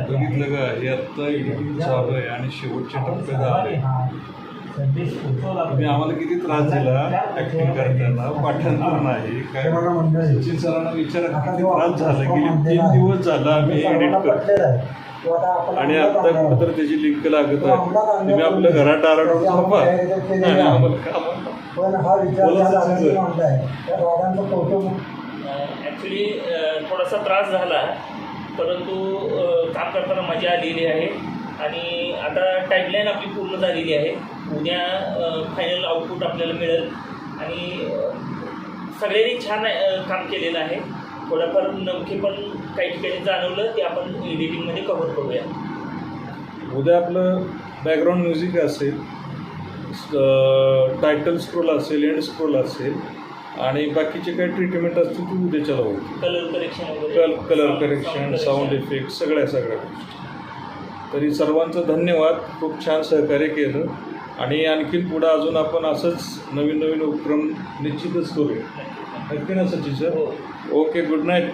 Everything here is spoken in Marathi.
बघितलं का, हे आत्ता एडिटिंग चालू आहे आणि शेवटच्या टप्प्यात आले. तुम्ही आम्हाला किती त्रास दिला ऍक्टिंग करताना, पाठांतर नाही काय. सचिन सरांना विचारा किती त्रास झाला. की 3 दिवस झाला आम्ही एडिट करतो आणि आता कुठंतरी त्याची लिंक लागत आहे. तुम्ही आपल्या घरात आरडून थांबा आणि आम्हाला काम. ॲक्च्युली थोडासा त्रास झाला, परंतु काम करताना मजा आलेली आहे आणि आता टाईमलाईन आपली पूर्ण झालेली आहे. उद्या फायनल आउटपुट आपल्याला मिळेल आणि सगळ्यांनी छान काम केलेलं आहे. थोडंफार नमके पण काही ठिकाणी जाणवलं ते आपण एडिटिंगमध्ये कव्हर करूया. उद्या आपलं बॅकग्राऊंड म्युझिक असेल, टायटल स्क्रोल असेल, एंड स्क्रोल असेल आणि बाकीचे काही ट्रीटमेंट असतील ती उद्याच्याला होईल. कलर करेक्शन वगैरे, कलर करेक्शन, साऊंड इफेक्ट, सगळ्या गोष्टी. तरी सर्वांचं धन्यवाद. खूप छान सहकार्य केलं आणि आणखीन पुढं अजून आपण असंच नवीन नवीन उपक्रम निश्चितच करूया. नक्की ना Sachin sir? Okay, good night.